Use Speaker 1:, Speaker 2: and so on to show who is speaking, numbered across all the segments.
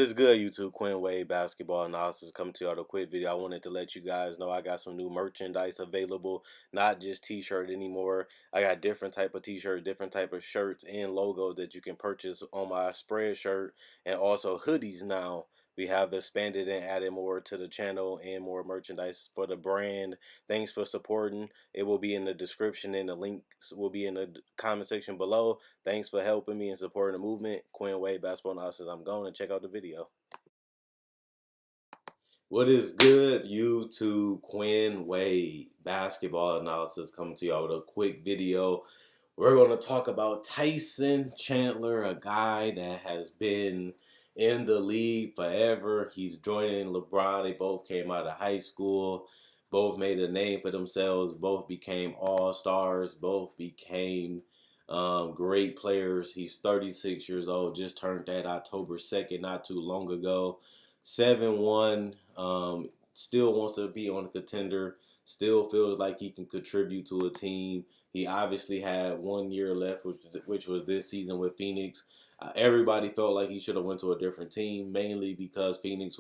Speaker 1: is good, YouTube? Quinn Wade Basketball Analysis coming to you with a quick video. I wanted to let you guys know I got some new merchandise available, not just t-shirt anymore. I got different type of t-shirt, different type of shirts and logos that you can purchase on my spread shirt, and also hoodies now. We have expanded and added more to the channel and more merchandise for the brand. Thanks for supporting. It will be in the description and the links will be in the comment section below. Thanks for helping me and supporting the movement. Quinn Wade Basketball Analysis. I'm going to check out the video. What is good, YouTube? Quinn Wade Basketball Analysis coming to y'all with a quick video. We're going to talk about Tyson Chandler, a guy that has been in the league forever. He's joining LeBron. They both came out of high school. Both made a name for themselves. Both became all-stars. Both became great players. He's 36 years old. Just turned that October 2nd, not too long ago. 7-1. Still wants to be on a contender. Still feels like he can contribute to a team. He obviously had 1 year left, which was this season with Phoenix. Everybody felt like he should have went to a different team, mainly because Phoenix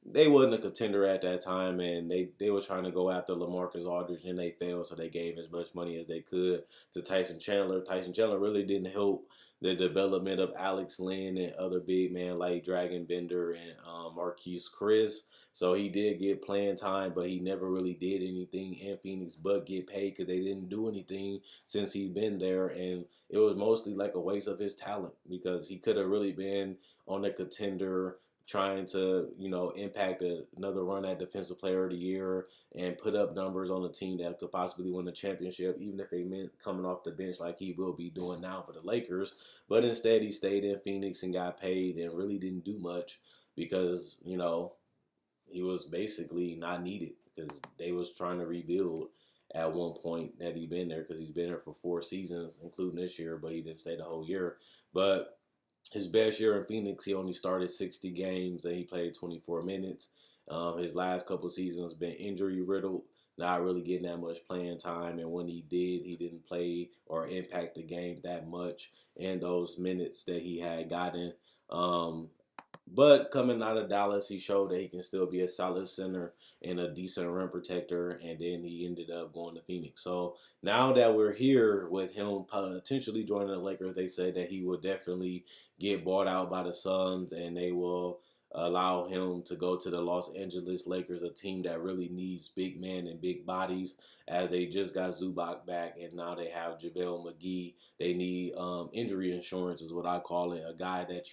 Speaker 1: they wasn't a contender at that time, and they were trying to go after LaMarcus Aldridge, and they failed, so they gave as much money as they could to Tyson Chandler. Tyson Chandler really didn't help the development of Alex Len and other big men like Dragon Bender and Marquise Chris. So he did get playing time, but he never really did anything in Phoenix but get paid because they didn't do anything since he'd been there. And it was mostly like a waste of his talent because he could have really been on a contender trying to, impact another run at Defensive Player of the Year and put up numbers on a team that could possibly win the championship, even if they meant coming off the bench like he will be doing now for the Lakers. But instead, he stayed in Phoenix and got paid and really didn't do much because, he was basically not needed because they was trying to rebuild at one point that he'd been there because he's been there for 4 seasons, including this year, but he didn't stay the whole year. But his best year in Phoenix, he only started 60 games and he played 24 minutes. His last couple of seasons been injury riddled, not really getting that much playing time. And when he did, he didn't play or impact the game that much in those minutes that he had gotten. But coming out of Dallas, he showed that he can still be a solid center and a decent rim protector, and then he ended up going to Phoenix. So now that we're here with him potentially joining the Lakers, they said that he will definitely get bought out by the Suns, and they will allow him to go to the Los Angeles Lakers, a team that really needs big men and big bodies, as they just got Zubac back, and now they have JaVale McGee. They need injury insurance is what I call it, a guy that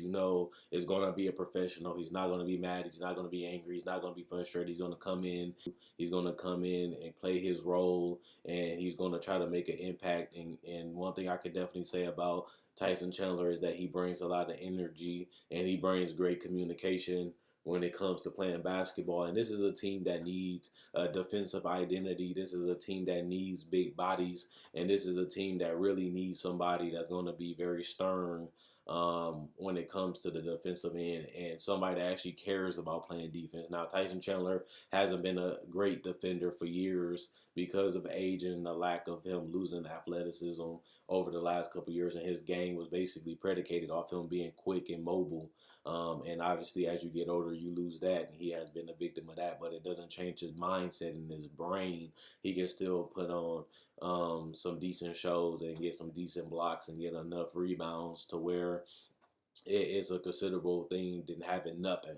Speaker 1: is going to be a professional. He's not going to be mad. He's not going to be angry. He's not going to be frustrated. He's going to come in. He's going to come in and play his role, and he's going to try to make an impact. And one thing I could definitely say about Tyson Chandler is that he brings a lot of energy and he brings great communication when it comes to playing basketball. And this is a team that needs a defensive identity. This is a team that needs big bodies. And this is a team that really needs somebody that's going to be very stern when it comes to the defensive end and somebody that actually cares about playing defense. Now, Tyson Chandler hasn't been a great defender for years because of age and the lack of him losing athleticism over the last couple of years, and his game was basically predicated off him being quick and mobile. And obviously, as you get older, you lose that, and he has been a victim of that. But it doesn't change his mindset and his brain. He can still put on some decent shows and get some decent blocks and get enough rebounds to where it's a considerable thing than having nothing.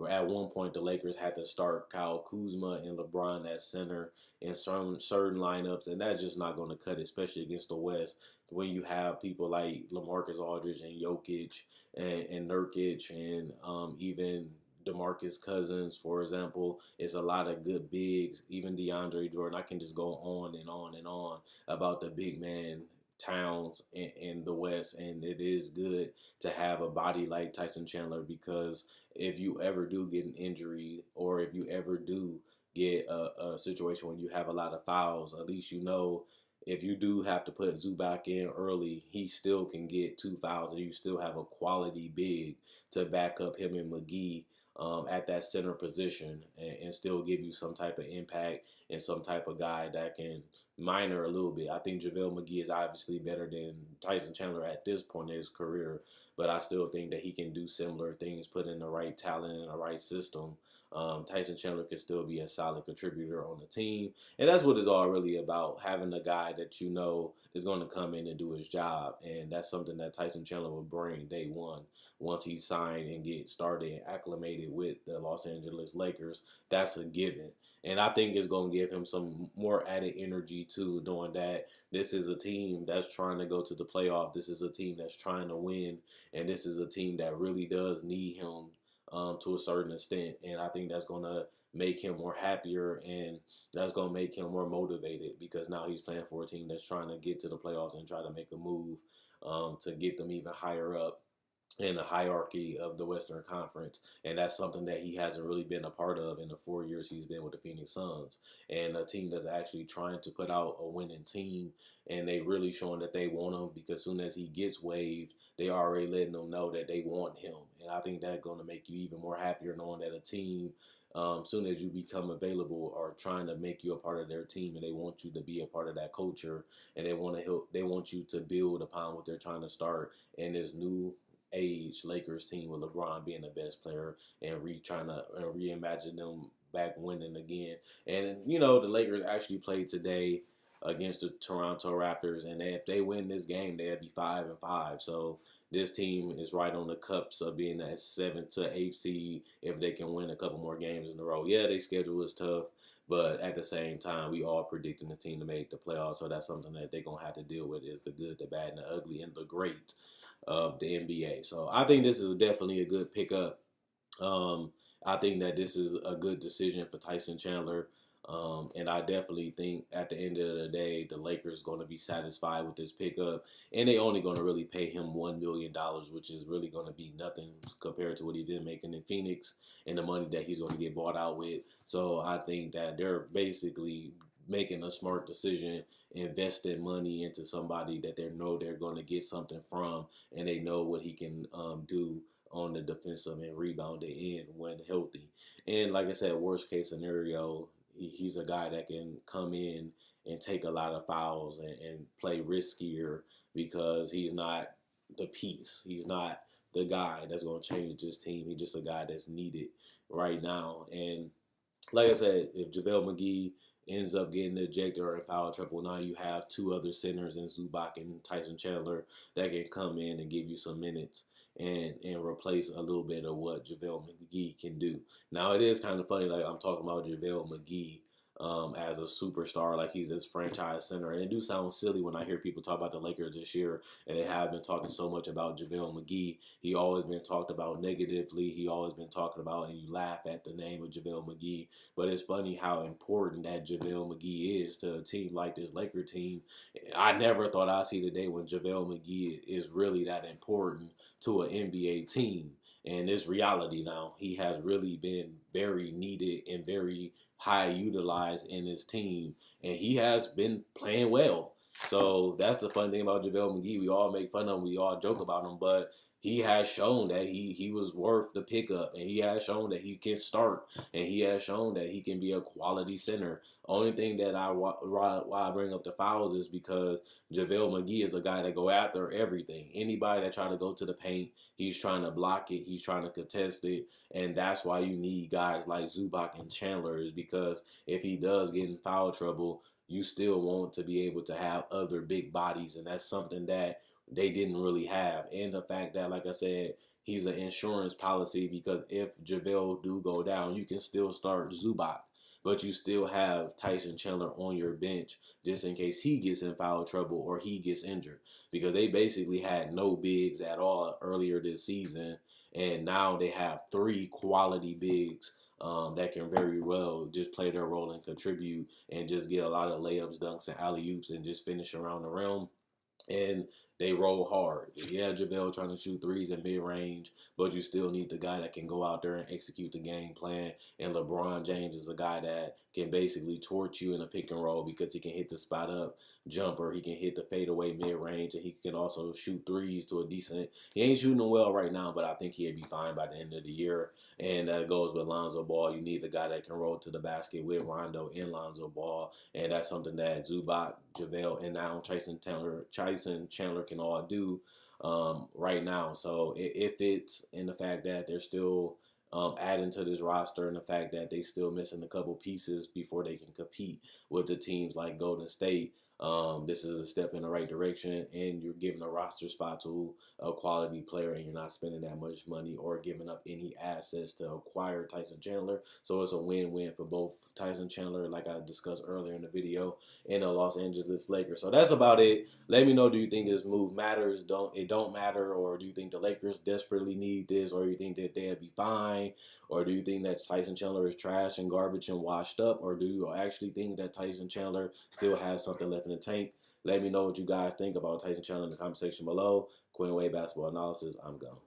Speaker 1: At one point, the Lakers had to start Kyle Kuzma and LeBron at center in certain lineups, and that's just not going to cut it, especially against the West. When you have people like LaMarcus Aldridge and Jokic and Nurkic and even DeMarcus Cousins, for example, it's a lot of good bigs. Even DeAndre Jordan. I can just go on and on and on about the big man towns in the West, and it is good to have a body like Tyson Chandler because if you ever do get an injury or if you ever do get a situation when you have a lot of fouls, at least if you do have to put Zubac in early, he still can get 2 fouls and you still have a quality big to back up him and McGee at that center position and still give you some type of impact and some type of guy that can minor a little bit. I think JaVale McGee is obviously better than Tyson Chandler at this point in his career, but I still think that he can do similar things, put in the right talent and the right system. Tyson Chandler can still be a solid contributor on the team. And that's what it's all really about, having a guy that you know is going to come in and do his job. And that's something that Tyson Chandler will bring day one. Once he's signed and get started and acclimated with the Los Angeles Lakers, that's a given. And I think it's going to give him some more added energy too, knowing that this is a team that's trying to go to the playoff. This is a team that's trying to win. And this is a team that really does need him to a certain extent. And I think that's going to make him more happier, and that's going to make him more motivated because now he's playing for a team that's trying to get to the playoffs and try to make a move to get them even higher up in the hierarchy of the Western Conference. And that's something that he hasn't really been a part of in the 4 years he's been with the Phoenix Suns. And a team that's actually trying to put out a winning team, and they really showing that they want him, because soon as he gets waived, they already letting them know that they want him. And I think that's going to make you even more happier knowing that a team, soon as you become available, are trying to make you a part of their team, and they want you to be a part of that culture, and they want to help. They want you to build upon what they're trying to start in this new age Lakers team with LeBron being the best player and trying to reimagine them back winning again. And you know, the Lakers actually played today against the Toronto Raptors, and if they win this game, they'd be 5-5. So this team is right on the cups of being that 7th to 8th seed if they can win a couple more games in a row. Yeah, their schedule is tough, but at the same time, we all predicting the team to make the playoffs. So that's something that they're gonna have to deal with, is the good, the bad, and the ugly, and the great of the NBA. So I think this is definitely a good pickup. I think that this is a good decision for Tyson Chandler. And I definitely think at the end of the day, the Lakers going to be satisfied with this pickup. And they only going to really pay him $1 million, which is really going to be nothing compared to what he's been making in Phoenix and the money that he's going to get bought out with. So I think that they're basically making a smart decision, investing money into somebody that they know they're going to get something from, and they know what he can do on the defensive and rebounding end when healthy. And like I said, worst case scenario, he's a guy that can come in and take a lot of fouls and play riskier because he's not the piece. He's not the guy that's going to change this team. He's just a guy that's needed right now. And like I said, if JaVale McGee ends up getting ejected or in foul trouble, now you have two other centers in Zubac and Tyson Chandler that can come in and give you some minutes and replace a little bit of what JaVale McGee can do. Now, it is kind of funny, like I'm talking about JaVale McGee as a superstar, like he's this franchise center. And it do sound silly when I hear people talk about the Lakers this year, and they have been talking so much about JaVale McGee. He always been talked about negatively. He always been talking about, and you laugh at the name of JaVale McGee. But it's funny how important that JaVale McGee is to a team like this Laker team. I never thought I'd see the day when JaVale McGee is really that important to an NBA team. And it's reality now. He has really been very needed and very high utilized in his team, and he has been playing well. So that's the fun thing about JaVale McGee. We all make fun of him, we all joke about him, but he has shown that he was worth the pickup, and he has shown that he can start, and he has shown that he can be a quality center. Only thing that why I bring up the fouls is because JaVale McGee is a guy that go after everything. Anybody that try to go to the paint, he's trying to block it, he's trying to contest it, and that's why you need guys like Zubac and Chandler, is because if he does get in foul trouble, you still want to be able to have other big bodies, and that's something that they didn't really have. And the fact that, like I said, he's an insurance policy, because if JaVale do go down, you can still start Zubac, but you still have Tyson Chandler on your bench just in case he gets in foul trouble or he gets injured, because they basically had no bigs at all earlier this season, and now they have three quality bigs that can very well just play their role and contribute and just get a lot of layups, dunks, and alley-oops and just finish around the rim. And they roll hard. Yeah, JaVale trying to shoot threes in mid-range, but you still need the guy that can go out there and execute the game plan. And LeBron James is a guy that can basically torch you in a pick and roll because he can hit the spot up jumper. He can hit the fadeaway mid-range, and he can also shoot threes to a decent. He ain't shooting them well right now, but I think he'll be fine by the end of the year. And that goes with Lonzo Ball. You need the guy that can roll to the basket with Rondo and Lonzo Ball, and that's something that Zubac, JaVale, and now Tyson Chandler can all do right now. So it fits in the fact that they're still adding to this roster, and the fact that they still missing a couple pieces before they can compete with the teams like Golden State. This is a step in the right direction, and you're giving a roster spot to a quality player, and you're not spending that much money or giving up any assets to acquire Tyson Chandler. So it's a win-win for both Tyson Chandler, like I discussed earlier in the video, and the Los Angeles Lakers. So that's about it. Let me know, do you think this move matters? Don't matter? Or do you think the Lakers desperately need this? Or do you think that they'll be fine? Or do you think that Tyson Chandler is trash and garbage and washed up? Or do you actually think that Tyson Chandler still has something left in the tank? Let me know what you guys think about Tyson Chandler in the comment section below. Quinn Wade Basketball Analysis. I'm gone.